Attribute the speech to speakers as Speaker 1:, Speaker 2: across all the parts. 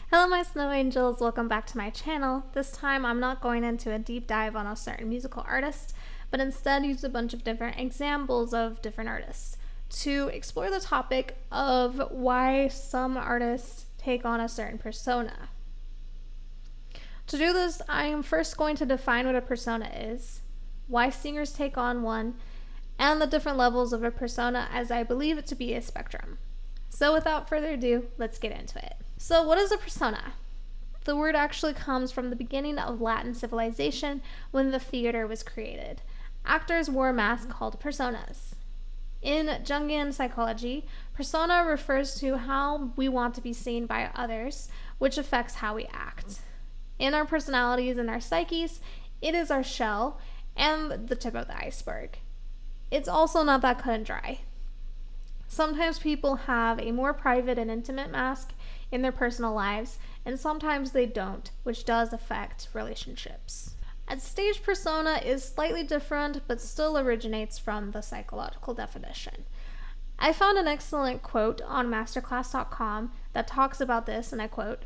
Speaker 1: Hello my snow angels, welcome back to my channel. This time I'm not going into a deep dive on a certain musical artist, but instead use a bunch of different examples of different artists to explore the topic of why some artists take on a certain persona. To do this, I am first going to define what a persona is, why singers take on one, and the different levels of a persona, as I believe it to be a spectrum. So without further ado, let's get into it. So what is a persona? The word actually comes from the beginning of Latin civilization when the theater was created. Actors wore masks called personas. In Jungian psychology, persona refers to how we want to be seen by others, which affects how we act. In our personalities and our psyches, it is our shell and the tip of the iceberg. It's also not that cut and dry. Sometimes people have a more private and intimate mask in their personal lives, and sometimes they don't, which does affect relationships. A stage persona is slightly different, but still originates from the psychological definition. I found an excellent quote on masterclass.com that talks about this, and I quote,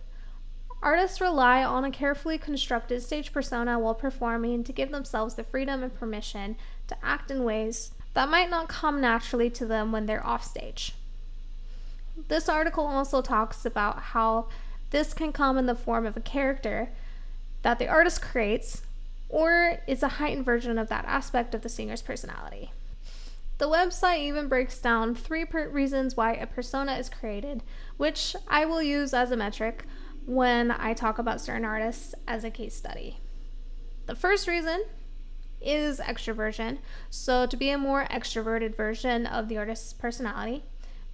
Speaker 1: "Artists rely on a carefully constructed stage persona while performing to give themselves the freedom and permission to act in ways that might not come naturally to them when they're off stage." This article also talks about how this can come in the form of a character that the artist creates, or is a heightened version of that aspect of the singer's personality. The website even breaks down three reasons why a persona is created, which I will use as a metric when I talk about certain artists as a case study. The first reason is extroversion, so to be a more extroverted version of the artist's personality.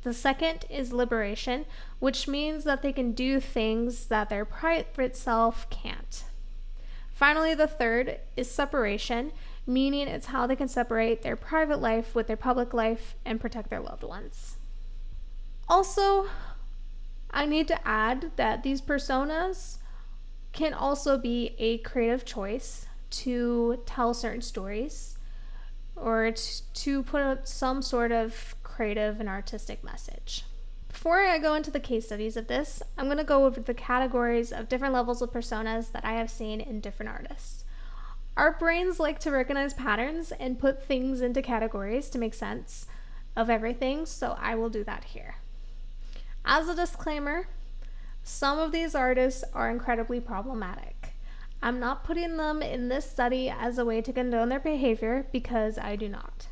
Speaker 1: The second is liberation, which means that they can do things that their private self can't. Finally, the third is separation, meaning it's how they can separate their private life with their public life and protect their loved ones. Also, I need to add that these personas can also be a creative choice to tell certain stories or to put out some sort of creative and artistic message. Before I go into the case studies of this, I'm going to go over the categories of different levels of personas that I have seen in different artists. Our brains like to recognize patterns and put things into categories to make sense of everything, so I will do that here. As a disclaimer, some of these artists are incredibly problematic. I'm not putting them in this study as a way to condone their behavior, because I do not.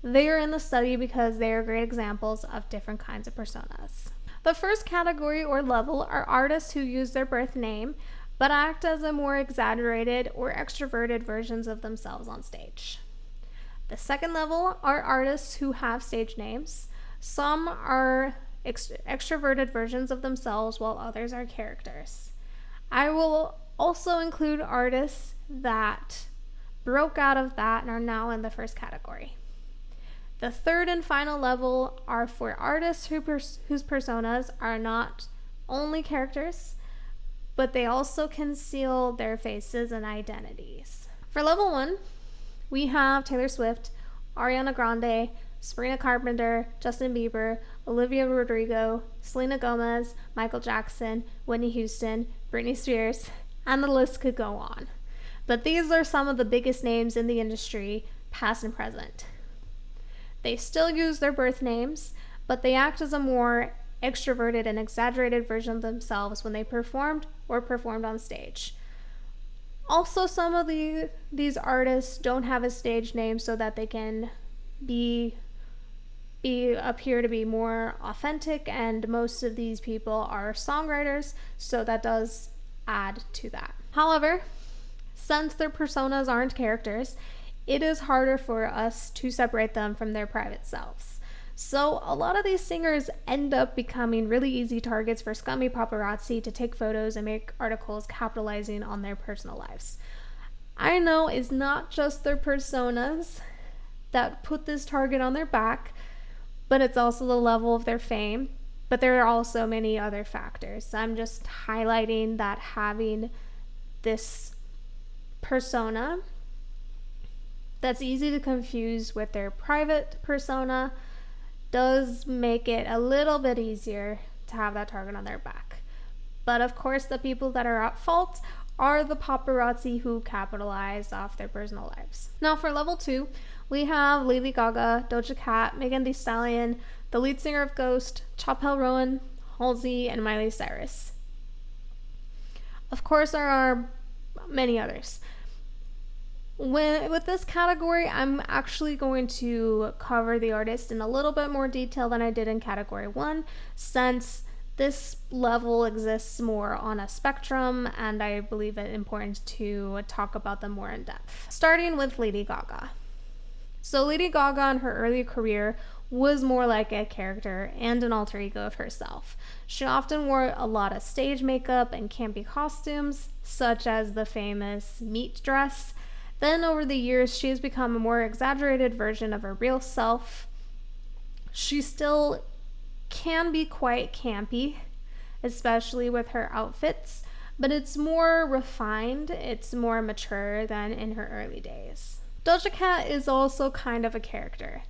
Speaker 1: They are in the study because they are great examples of different kinds of personas. The first category or level are artists who use their birth name, but act as a more exaggerated or extroverted versions of themselves on stage. The second level are artists who have stage names. Some are extroverted versions of themselves, while others are characters. I will also include artists that broke out of that and are now in the first category. The third and final level are for artists whose personas are not only characters, but they also conceal their faces and identities. For level 1, we have Taylor Swift, Ariana Grande, Sabrina Carpenter, Justin Bieber, Olivia Rodrigo, Selena Gomez, Michael Jackson, Whitney Houston, Britney Spears, and the list could go on. But these are some of the biggest names in the industry, past and present. They still use their birth names, but they act as a more extroverted and exaggerated version of themselves when they performed on stage. Also, some of these artists don't have a stage name so that they can appear to be more authentic, and most of these people are songwriters, so that does add to that. However, since their personas aren't characters, it is harder for us to separate them from their private selves. So a lot of these singers end up becoming really easy targets for scummy paparazzi to take photos and make articles capitalizing on their personal lives. I know it's not just their personas that put this target on their back, but it's also the level of their fame. But there are also many other factors. I'm just highlighting that having this persona that's easy to confuse with their private persona does make it a little bit easier to have that target on their back. But of course, the people that are at fault are the paparazzi who capitalize off their personal lives. Now for level 2, we have Lady Gaga, Doja Cat, Megan Thee Stallion, the lead singer of Ghost, Chappell Rowan, Halsey, and Miley Cyrus. Of course, there are many others. With this category, I'm actually going to cover the artist in a little bit more detail than I did in category 1, since this level exists more on a spectrum, and I believe it important to talk about them more in depth. Starting with Lady Gaga. So Lady Gaga in her early career was more like a character and an alter ego of herself. She often wore a lot of stage makeup and campy costumes, such as the famous meat dress. Then over the years, she has become a more exaggerated version of her real self. She still can be quite campy, especially with her outfits, but it's more refined, it's more mature than in her early days. Doja Cat is also kind of a character.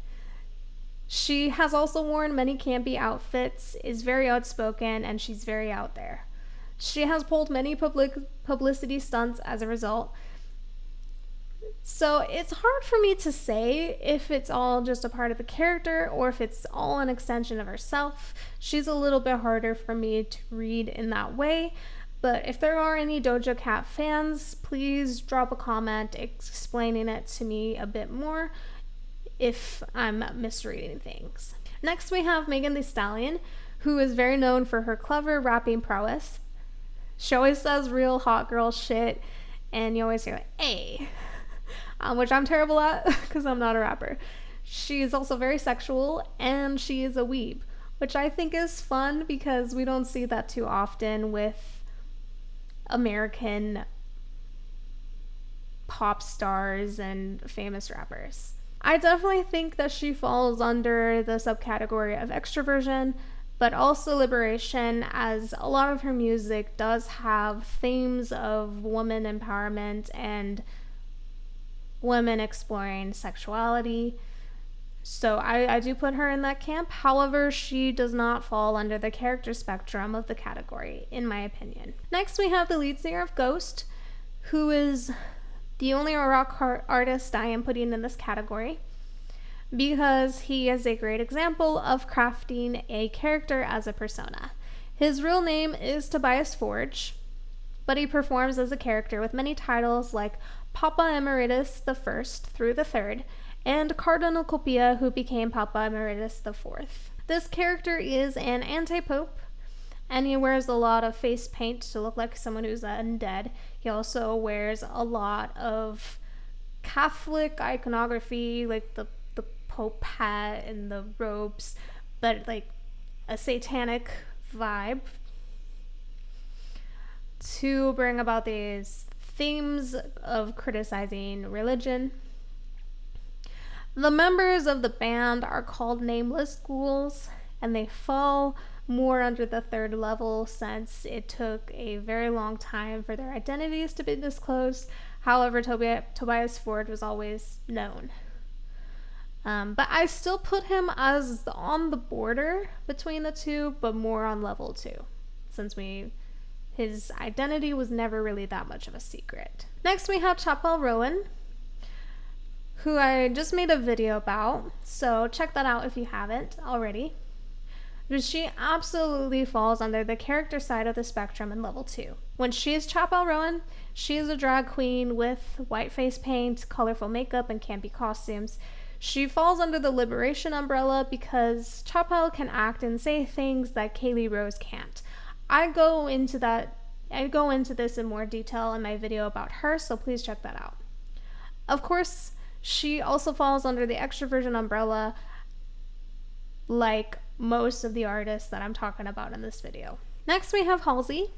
Speaker 1: She has also worn many campy outfits, is very outspoken, and she's very out there. She has pulled many publicity stunts as a result. So it's hard for me to say if it's all just a part of the character or if it's all an extension of herself. She's a little bit harder for me to read in that way. But if there are any Doja Cat fans, please drop a comment explaining it to me a bit more if I'm misreading things. Next we have Megan Thee Stallion, who is very known for her clever rapping prowess. She always says real hot girl shit, and you always hear like, "Ay." Which I'm terrible at because I'm not a rapper. She's also very sexual, and she is a weeb, which I think is fun because we don't see that too often with American pop stars and famous rappers. I definitely think that she falls under the subcategory of extroversion, but also liberation, as a lot of her music does have themes of woman empowerment and women exploring sexuality. So I do put her in that camp. However, she does not fall under the character spectrum of the category, in my opinion. Next, we have the lead singer of Ghost, who is the only rock artist I am putting in this category because he is a great example of crafting a character as a persona. His real name is Tobias Forge, but he performs as a character with many titles like Papa Emeritus the First through the Third, and Cardinal Copia, who became Papa Emeritus the Fourth. This character is an anti-pope, and he wears a lot of face paint to look like someone who's undead. He also wears a lot of Catholic iconography, like the Pope hat and the robes, but like a satanic vibe to bring about these themes of criticizing religion. The members of the band are called Nameless Ghouls, and they fall more under the third level since it took a very long time for their identities to be disclosed. However, Tobias Ford was always known. But I still put him as on the border between the two, but more on level 2, since his identity was never really that much of a secret. Next, we have Chappell Rowan, who I just made a video about, so check that out if you haven't already. But she absolutely falls under the character side of the spectrum in level 2. When she is Chappell Rowan, she is a drag queen with white face paint, colorful makeup, and campy costumes. She falls under the liberation umbrella because Chappell can act and say things that Kaylee Rose can't. I go into this in more detail in my video about her, so please check that out. Of course, she also falls under the extroversion umbrella, like most of the artists that I'm talking about in this video. Next, we have Halsey.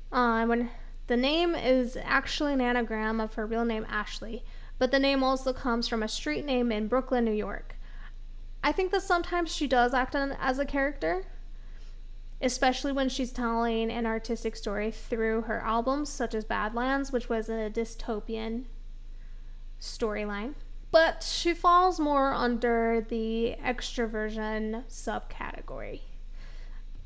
Speaker 1: When the name is actually an anagram of her real name, Ashley, but the name also comes from a street name in Brooklyn, New York. I think that sometimes she does act as a character, especially when she's telling an artistic story through her albums, such as Badlands, which was a dystopian storyline. But she falls more under the extroversion subcategory.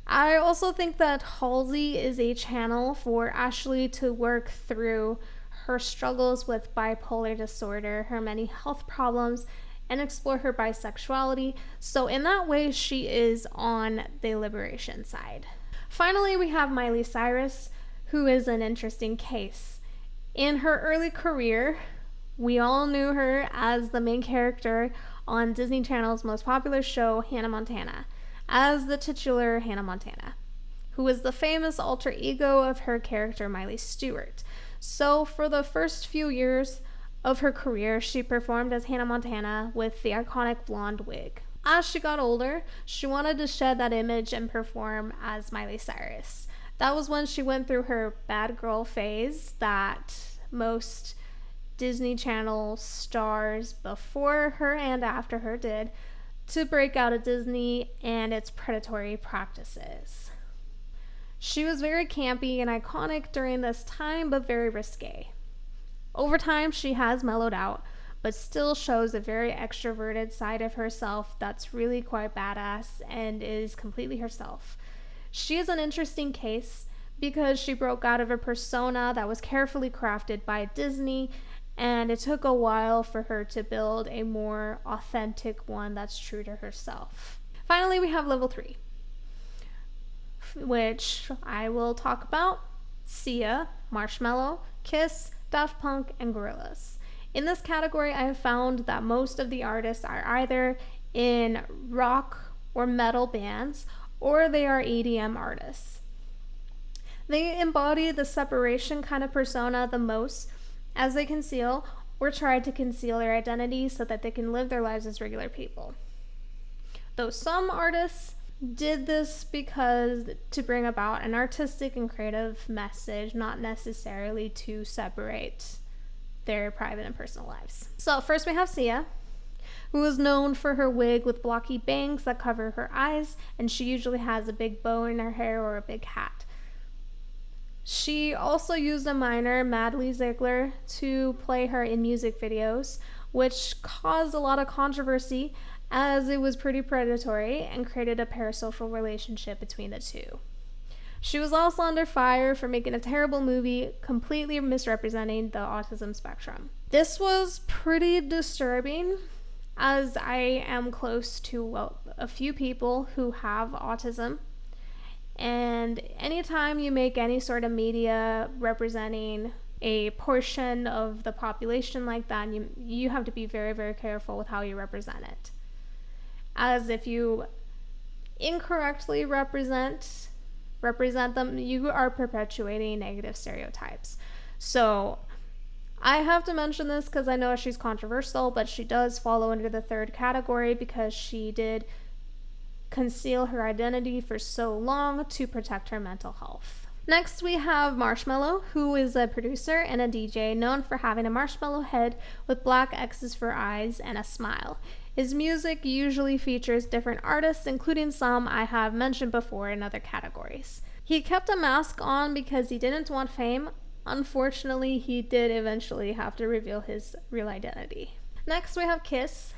Speaker 1: I also think that Halsey is a channel for Ashley to work through her struggles with bipolar disorder, her many health problems, and explore her bisexuality. So, in that way, she is on the liberation side. Finally, we have Miley Cyrus, who is an interesting case. In her early career, we all knew her as the main character on Disney Channel's most popular show, Hannah Montana, as the titular Hannah Montana, who was the famous alter ego of her character Miley Stewart. So for the first few years of her career, she performed as Hannah Montana with the iconic blonde wig. As she got older, she wanted to shed that image and perform as Miley Cyrus. That was when she went through her bad girl phase that most Disney Channel stars before her and after her did, to break out of Disney and its predatory practices. She was very campy and iconic during this time, but very risque. Over time, she has mellowed out, but still shows a very extroverted side of herself that's really quite badass and is completely herself. She is an interesting case because she broke out of a persona that was carefully crafted by Disney, and it took a while for her to build a more authentic one that's true to herself. Finally, we have level 3, which I will talk about: Sia, Marshmello, Kiss, Daft Punk, and Gorillaz. In this category, I have found that most of the artists are either in rock or metal bands, or they are EDM artists. They embody the separation kind of persona the most, as they conceal or try to conceal their identity so that they can live their lives as regular people. Though some artists did this because to bring about an artistic and creative message, not necessarily to separate their private and personal lives. So first we have Sia, who is known for her wig with blocky bangs that cover her eyes, and she usually has a big bow in her hair or a big hat. She also used a minor, Madly Ziegler, to play her in music videos, which caused a lot of controversy as it was pretty predatory and created a parasocial relationship between the two. She was also under fire for making a terrible movie completely misrepresenting the autism spectrum. This was pretty disturbing, as I am close to a few people who have autism. And anytime you make any sort of media representing a portion of the population like that, you have to be very, very careful with how you represent it. As if you incorrectly represent them, you are perpetuating negative stereotypes. So I have to mention this because I know she's controversial, but she does fall under the third category because she did conceal her identity for so long to protect her mental health. Next, we have Marshmello, who is a producer and a DJ known for having a marshmallow head with black X's for eyes and a smile. His music usually features different artists, including some I have mentioned before in other categories. He kept a mask on because he didn't want fame. Unfortunately, he did eventually have to reveal his real identity. Next, we have Kiss,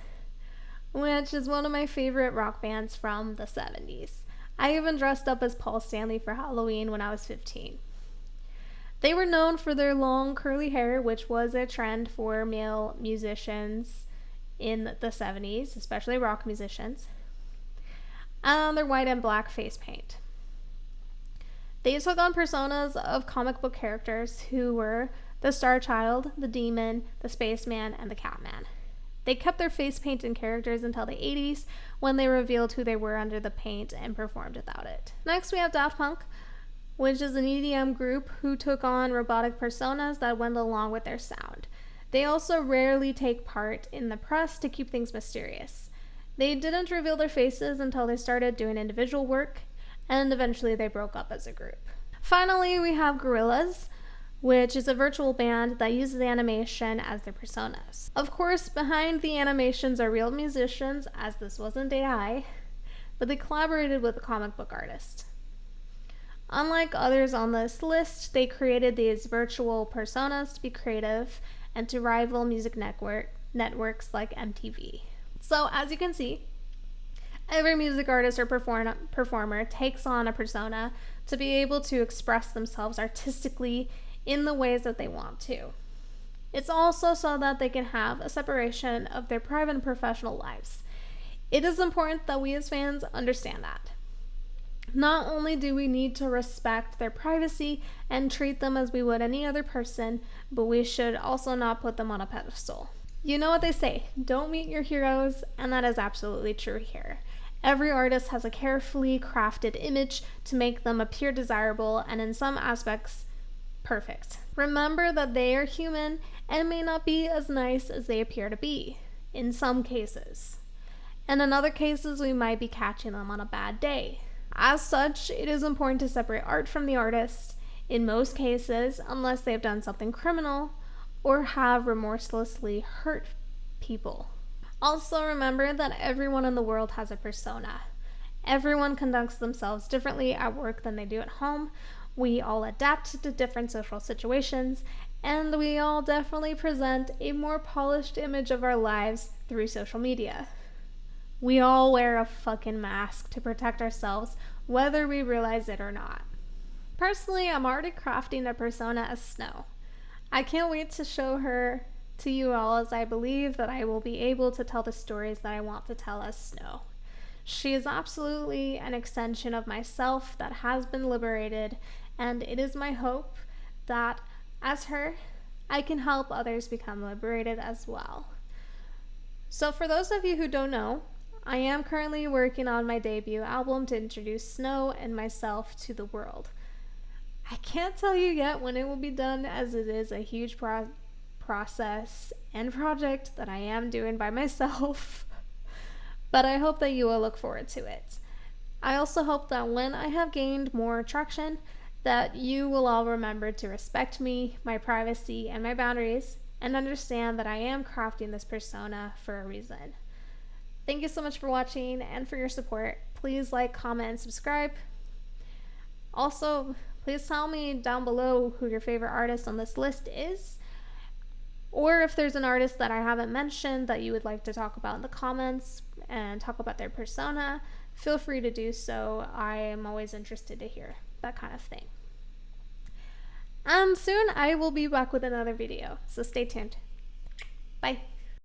Speaker 1: which is one of my favorite rock bands from the 70s. I even dressed up as Paul Stanley for Halloween when I was 15. They were known for their long curly hair, which was a trend for male musicians in the 70s, especially rock musicians, and their white and black face paint. They took on personas of comic book characters who were the Star Child, the Demon, the Spaceman, and the Catman. They kept their face paint and characters until the 80s, when they revealed who they were under the paint and performed without it. Next, we have Daft Punk, which is an EDM group who took on robotic personas that went along with their sound. They also rarely take part in the press to keep things mysterious. They didn't reveal their faces until they started doing individual work, and eventually they broke up as a group. Finally, we have Gorillaz, which is a virtual band that uses animation as their personas. Of course, behind the animations are real musicians, as this wasn't AI, but they collaborated with a comic book artist. Unlike others on this list, they created these virtual personas to be creative and to rival music networks like MTV. So as you can see, Every music artist or performer takes on a persona to be able to express themselves artistically in the ways that they want to. It's also so that they can have a separation of their private and professional lives. It is important that we as fans understand that. Not only do we need to respect their privacy and treat them as we would any other person, but we should also not put them on a pedestal. You know what they say, don't meet your heroes, and that is absolutely true here. Every artist has a carefully crafted image to make them appear desirable and in some aspects, perfect. Remember that they are human and may not be as nice as they appear to be, in some cases. And in other cases, we might be catching them on a bad day. As such, it is important to separate art from the artist, in most cases, unless they have done something criminal or have remorselessly hurt people. Also remember that everyone in the world has a persona. Everyone conducts themselves differently at work than they do at home. We all adapt to different social situations, and we all definitely present a more polished image of our lives through social media. We all wear a fucking mask to protect ourselves, whether we realize it or not. Personally, I'm already crafting a persona as Snow. I can't wait to show her to you all, as I believe that I will be able to tell the stories that I want to tell as Snow. She is absolutely an extension of myself that has been liberated, and it is my hope that, as her, I can help others become liberated as well. So for those of you who don't know, I am currently working on my debut album to introduce Snow and myself to the world. I can't tell you yet when it will be done, as it is a huge process and project that I am doing by myself, but I hope that you will look forward to it. I also hope that when I have gained more traction, that you will all remember to respect me, my privacy, and my boundaries, and understand that I am crafting this persona for a reason. Thank you so much for watching and for your support. Please like, comment, and subscribe. Also, please tell me down below who your favorite artist on this list is, or if there's an artist that I haven't mentioned that you would like to talk about in the comments and talk about their persona. Feel free to do so. I am always interested to hear that kind of thing. And soon I will be back with another video, so stay tuned. Bye.